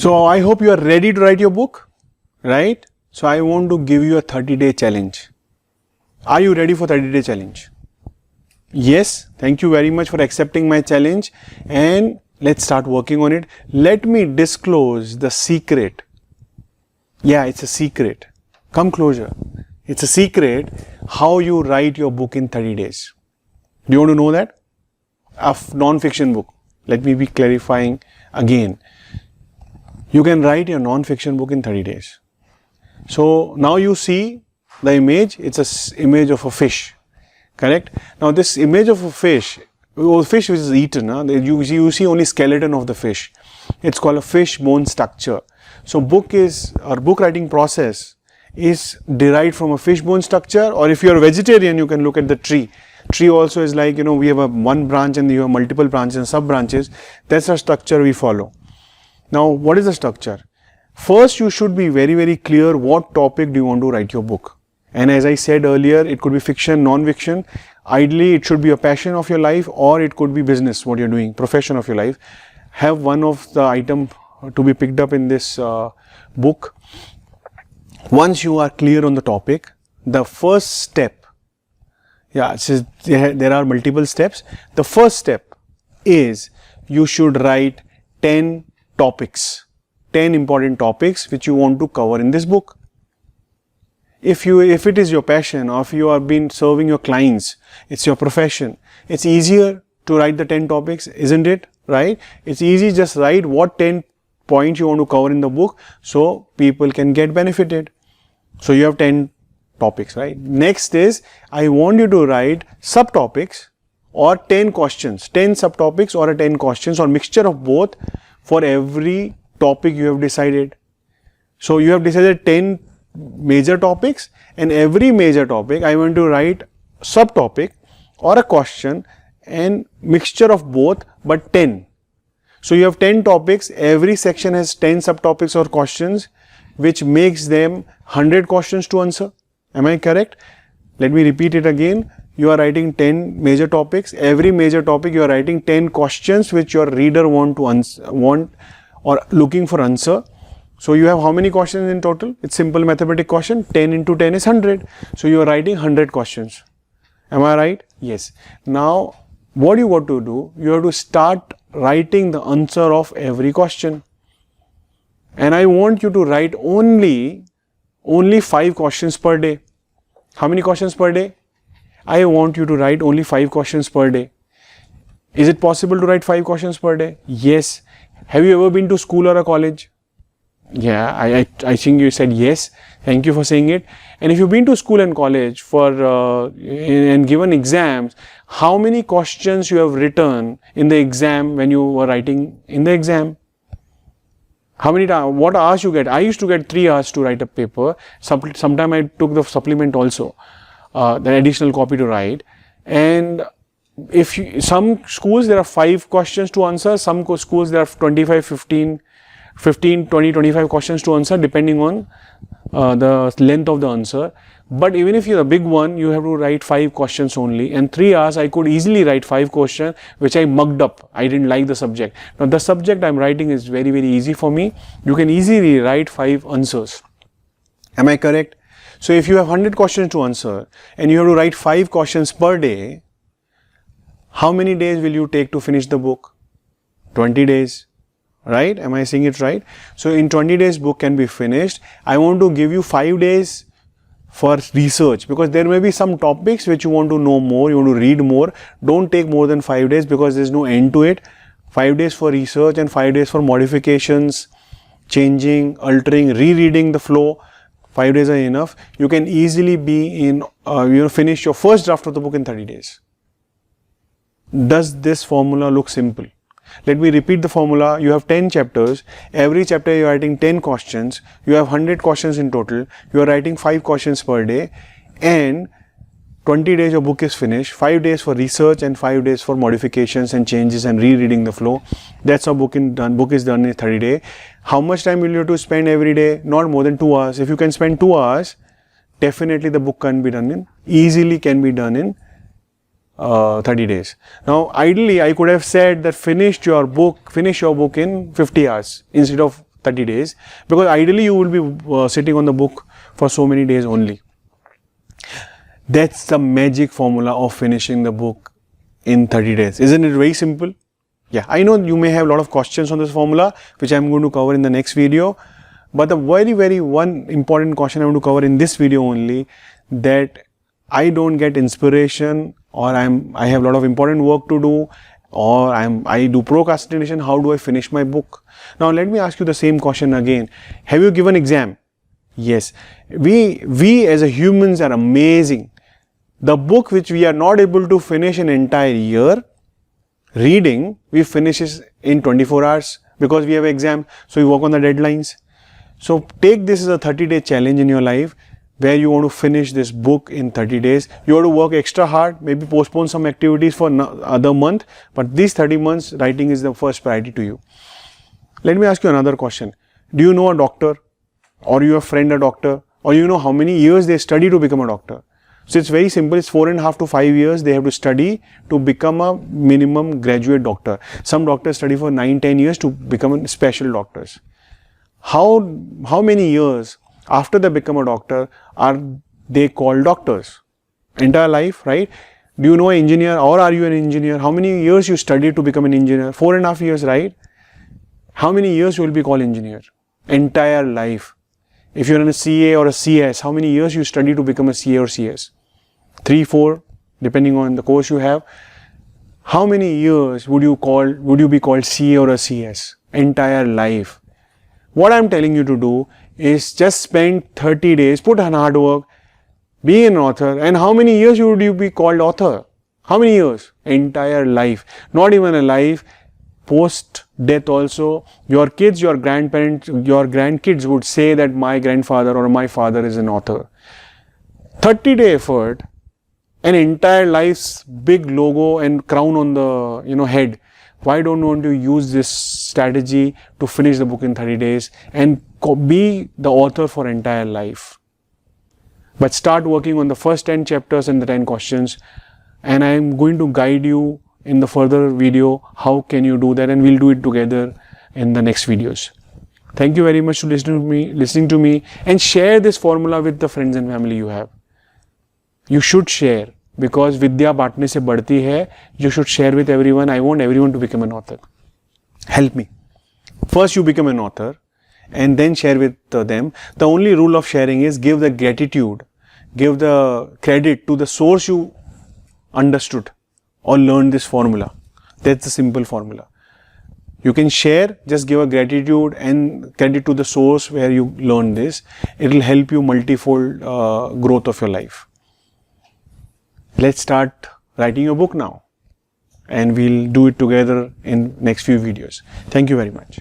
So I hope you are ready to write your book, right? So I want to give you a 30-day challenge. Are you ready for 30-day challenge? Yes, thank you very much for accepting my challenge, and let's start working on it. Let me disclose the secret. Yeah, it's a secret. Come closer. It's a secret how you write your book in 30 days. Do you want to know that? A non-fiction book. Let me be clarifying again. You can write your non-fiction book in 30 days. So now you see the image. It's an image of a fish. Correct? Now this image of a fish which is eaten, you see only skeleton of the fish. It's called a fish bone structure. So book writing process is derived from a fish bone structure, or if you are a vegetarian, you can look at the tree. Tree also is like, we have one branch and you have multiple branches and sub branches. That's a structure we follow. Now what is the structure? First you should be very, very clear what topic do you want to write your book. And as I said earlier, it could be fiction, non-fiction. Ideally, it should be a passion of your life, or it could be business, what you're doing, profession of your life. Have one of the item to be picked up in this book. Once you are clear on the topic, the first step, there are multiple steps. The first step is you should write 10 topics, 10 important topics which you want to cover in this book. If it is your passion, or if you have been serving your clients, it's your profession, it's easier to write the 10 topics, isn't it? Right? It's easy, just write what 10 points you want to cover in the book so people can get benefited. So you have 10 topics, right? Next is, I want you to write subtopics or 10 questions, 10 subtopics or 10 questions, or mixture of both for every topic you have decided. So you have decided 10 major topics, and every major topic I want to write subtopic or a question and mixture of both, but 10. So you have 10 topics, every section has 10 subtopics or questions, which makes them 100 questions to answer. Am I correct? Let me repeat it again. You are writing 10 major topics, every major topic you are writing 10 questions which your reader want or looking for answer. So you have how many questions in total? It's simple mathematical question. 10 into 10 is 100. So you are writing 100 questions. Am I right? Yes. Now what you got to do? You have to start writing the answer of every question. And I want you to write only 5 questions per day. How many questions per day? I want you to write only 5 questions per day. Is it possible to write 5 questions per day? Yes. Have you ever been to school or a college? Yeah, I think you said yes. Thank you for saying it. And if you've been to school and college and given exams, how many questions you have written in the exam when you were writing in the exam? How many times? What hours you get? I used to get 3 hours to write a paper. Sometime I took the supplement also, the additional copy to write. And some schools there are 5 questions to answer. Some schools there are 25, 15, 20, 25 questions to answer depending on the length of the answer. But even if you're a big one, you have to write 5 questions only. And 3 hours, I could easily write 5 questions, which I mugged up. I didn't like the subject. Now the subject I'm writing is very, very easy for me. You can easily write 5 answers. Am I correct? So if you have 100 questions to answer and you have to write 5 questions per day, how many days will you take to finish the book? 20 days. Right? Am I saying it right? So in 20 days book can be finished. I want to give you 5 days for research, because there may be some topics which you want to know more, you want to read more. Don't take more than 5 days because there's no end to it. 5 days for research and 5 days for modifications, changing, altering, rereading the flow. 5 days are enough. You can easily be in, finish your first draft of the book in 30 days. Does this formula look simple? Let me repeat the formula. You have 10 chapters. Every chapter you are writing 10 questions. You have 100 questions in total. You are writing 5 questions per day. And 20 days your book is finished. 5 days for research and 5 days for modifications and changes and rereading the flow. That's how book is done in 30 days. How much time will you have to spend every day? Not more than 2 hours. If you can spend 2 hours, definitely the book easily can be done in 30 days. Now, ideally, I could have said that finish your book in 50 hours instead of 30 days, because ideally you will be sitting on the book for so many days only. That's the magic formula of finishing the book in 30 days. Isn't it very simple? Yeah, I know you may have a lot of questions on this formula, which I'm going to cover in the next video. But the very one important question I want to cover in this video only, that I don't get inspiration, or I have a lot of important work to do, or I do procrastination. How do I finish my book? Now let me ask you the same question again. Have you given exam? Yes. We as a humans are amazing. The book which we are not able to finish an entire year reading, we finish it in 24 hours because we have exam. So we work on the deadlines. So take this as a 30-day challenge in your life, where you want to finish this book in 30 days. You have to work extra hard, maybe postpone some activities for other month, but these 30 months writing is the first priority to you. Let me ask you another question. Do you know a doctor, or your friend a doctor, or you know how many years they study to become a doctor? So it's very simple. It's 4.5 to 5 years they have to study to become a minimum graduate doctor. Some doctors study for 9-10 years to become special doctors. How many years after they become a doctor are they called doctors? Entire life, right? Do you know an engineer, or are you an engineer? How many years you studied to become an engineer? 4.5 years, right? How many years you will be called engineer? Entire life. If you're in a CA or a CS, how many years you study to become a CA or CS? 3, 4, depending on the course you have. How many years would you be called CA or a CS? Entire life. What I'm telling you to do is just spend 30 days, put on hard work, be an author. And how many years would you be called author? How many years? Entire life. Not even a life, post death also. Your kids, your grandparents, your grandkids would say that my grandfather or my father is an author. 30-day effort, an entire life's big logo and crown on the head. Why don't you use this strategy to finish the book in 30 days and be the author for entire life? But start working on the first 10 chapters and the 10 questions, and I am going to guide you in the further video how can you do that, and we'll do it together in the next videos. Thank you very much for listening to me, and share this formula with the friends and family you have. You should share, because Vidya baatne se badhti hai. You should share with everyone. I want everyone to become an author. Help me. First you become an author and then share with them. The only rule of sharing is give the gratitude, give the credit to the source you understood or learned this formula. That's the simple formula. You can share, just give a gratitude and credit to the source where you learned this. It will help you multifold growth of your life. Let's start writing your book now, and we'll do it together in next few videos. Thank you very much.